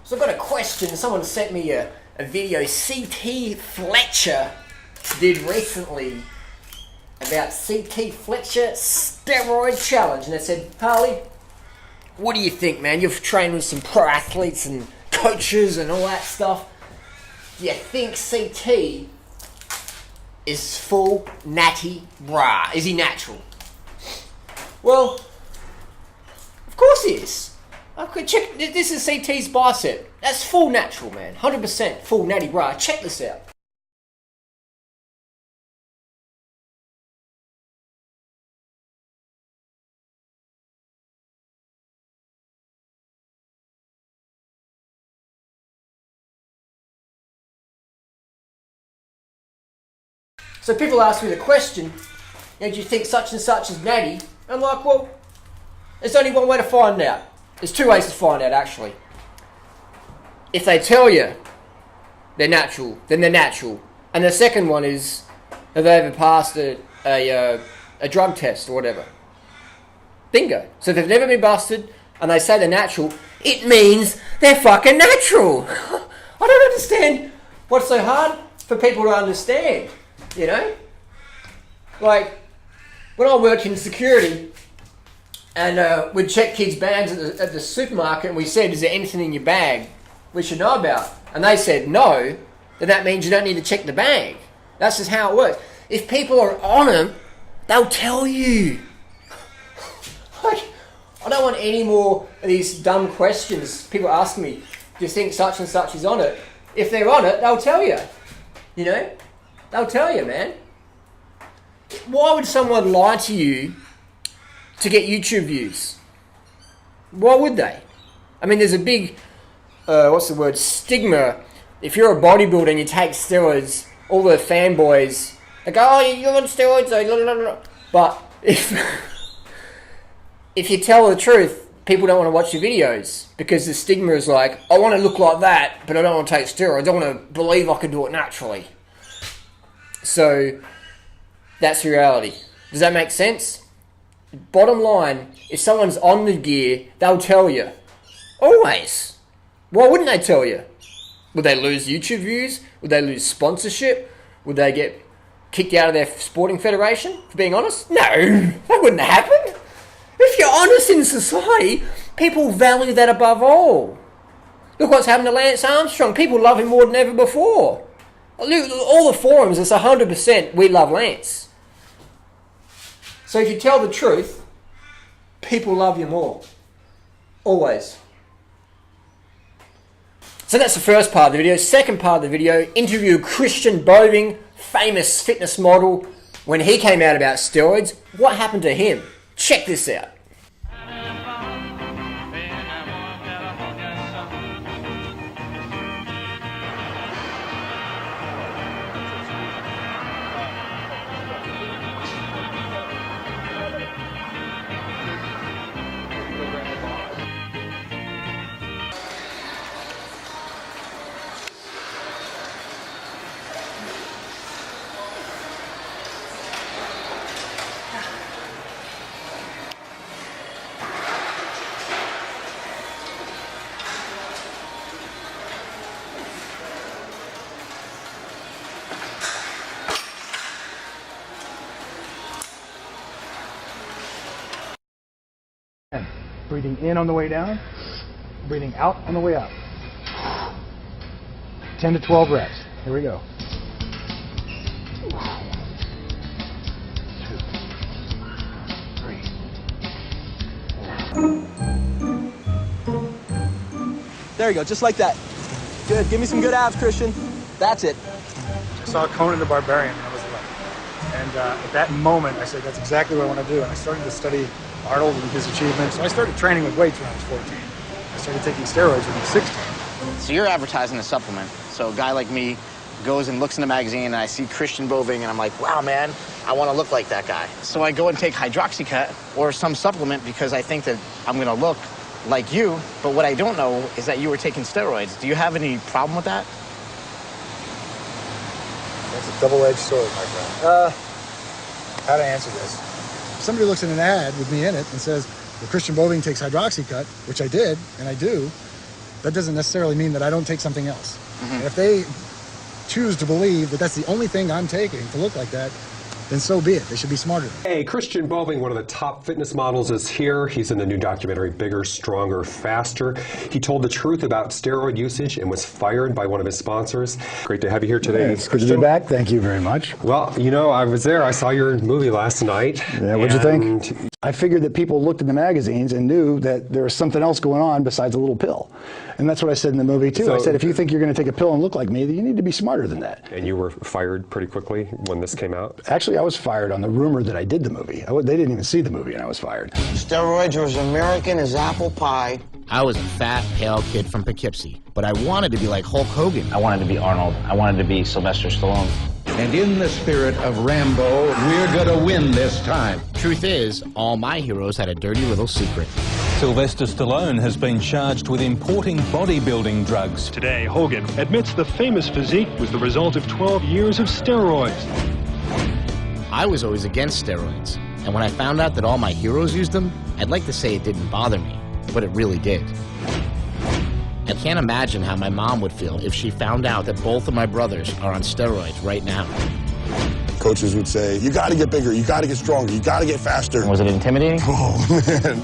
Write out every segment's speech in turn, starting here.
So I've got a question. Someone sent me a video CT Fletcher did recently about CT Fletcher steroid challenge. And they said, Harley, what do you think, man? You've trained with some pro athletes and coaches and all that stuff. Do you think CT is full natty Brah? Is he natural? Well, of course he is. Okay, check. This is CT's bicep. That's full natural, man. 100% full natty Brah. Check this out. So people ask me the question, do you think such and such is natty? I'm like, well, there's only one way to find out. There's two ways to find out, actually. If they tell you they're natural, then they're natural. And the second one is, have they ever passed a drug test or whatever? Bingo. So if they've never been busted and they say they're natural, it means they're fucking natural. I don't understand what's so hard for people to understand, you know? Like, when I worked in security, and we'd check kids' bags at the supermarket, and we said, is there anything in your bag we should know about? And they said no, then that means you don't need to check the bag. That's just how it works. If people are on them, they'll tell you. Like, I don't want any more of these dumb questions. People ask me, do you think such and such is on it? If they're on it, they'll tell you. You know? They'll tell you, man. Why would someone lie to you to get YouTube views? Why would they? I mean, there's a big, stigma. If you're a bodybuilder and you take steroids, all the fanboys, they go, oh, you're on steroids, but if you tell the truth, people don't want to watch your videos because the stigma is like, I want to look like that, but I don't want to take steroids. I want to believe I can do it naturally. So that's reality. Does that make sense? Bottom line, if someone's on the gear, they'll tell you. Always. Why wouldn't they tell you? Would they lose YouTube views? Would they lose sponsorship? Would they get kicked out of their sporting federation for being honest? No, that wouldn't happen. If you're honest in society, people value that above all. Look what's happened to Lance Armstrong. People love him more than ever before. Look, all the forums, it's 100% we love Lance. So if you tell the truth, people love you more. Always. So that's the first part of the video. Second part of the video, interview Christian Boving, famous fitness model. When he came out about steroids, what happened to him? Check this out. Breathing in on the way down, breathing out on the way up. 10 to 12 reps. Here we go. 2, 3, 4. There you go, just like that. Good, give me some good abs, Christian. That's it. I saw Conan the Barbarian when I was 11. And at that moment, I said, that's exactly what I want to do. And I started to study Arnold and his achievements. So I started training with weights when I was 14. I started taking steroids when I was 16. So you're advertising a supplement. So a guy like me goes and looks in a magazine and I see Christian Boving and I'm like, wow, man, I want to look like that guy. So I go and take hydroxycut or some supplement because I think that I'm going to look like you. But what I don't know is that you were taking steroids. Do you have any problem with that? That's a double-edged sword, my friend. How to answer this? Somebody looks at an ad with me in it and says, well, Christian Boving takes hydroxycut, which I did, and I do, that doesn't necessarily mean that I don't take something else. And if they choose to believe that that's the only thing I'm taking to look like that, then so be it. They should be smarter. Hey, Christian Boving, one of the top fitness models, is here. He's in the new documentary, Bigger, Stronger, Faster. He told the truth about steroid usage and was fired by one of his sponsors. Great to have you here today. Yeah, it's good to be back. Thank you very much. Well, you know, I was there. I saw your movie last night. Yeah, what'd you think? I figured that people looked in the magazines and knew that there was something else going on besides a little pill. And that's what I said in the movie, too. I said, if you think you're going to take a pill and look like me, then you need to be smarter than that. And you were fired pretty quickly when this came out? Actually, I was fired on the rumor that I did the movie. They didn't even see the movie, and I was fired. Steroids are as American as apple pie. I was a fat, pale kid from Poughkeepsie, but I wanted to be like Hulk Hogan. I wanted to be Arnold. I wanted to be Sylvester Stallone. And in the spirit of Rambo, we're gonna win this time. Truth is, all my heroes had a dirty little secret. Sylvester Stallone has been charged with importing bodybuilding drugs. Today, Hogan admits the famous physique was the result of 12 years of steroids. I was always against steroids, and when I found out that all my heroes used them, I'd like to say it didn't bother me, but it really did. I can't imagine how my mom would feel if she found out that both of my brothers are on steroids right now. Coaches would say, you gotta get bigger, you gotta get stronger, you gotta get faster. Was it intimidating? Oh, man.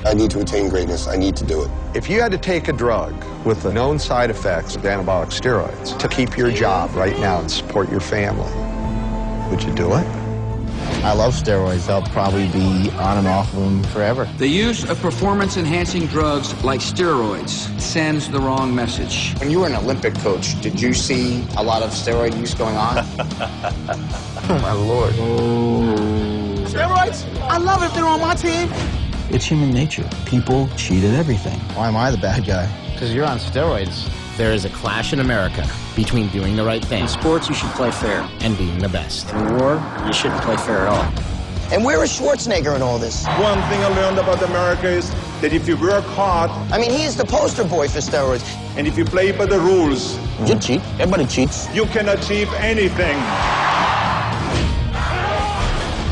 I need to attain greatness. I need to do it. If you had to take a drug with the known side effects of anabolic steroids to keep your job right now and support your family, would you do it? I love steroids. I'll probably be on and off of them forever. The use of performance-enhancing drugs like steroids sends the wrong message. When you were an Olympic coach, did you see a lot of steroid use going on? Oh, my Lord. Steroids? I love it if they're on my team. It's human nature. People cheat at everything. Why am I the bad guy? Because you're on steroids. There is a clash in America between doing the right thing. In sports, you should play fair. And being the best. In war, you shouldn't play fair at all. And where is Schwarzenegger in all this? One thing I learned about America is that if you work hard... I mean, he's the poster boy for steroids. And if you play by the rules... You cheat. Everybody cheats. You can achieve anything.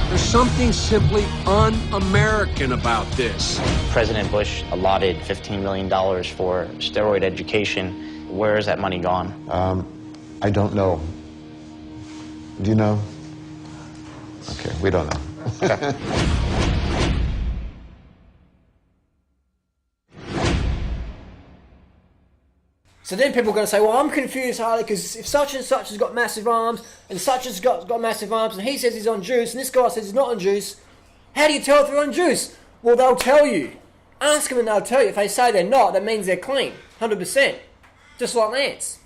There's something simply un-American about this. President Bush allotted $15 million for steroid education. Where is that money gone? I don't know. Do you know? Okay, we don't know. So then people are going to say, well, I'm confused, Harley, because if such and such has got massive arms, and such has got massive arms, and he says he's on juice, and this guy says he's not on juice, how do you tell if they're on juice? Well, they'll tell you. Ask them and they'll tell you. If they say they're not, that means they're clean, 100%. Just like Lance.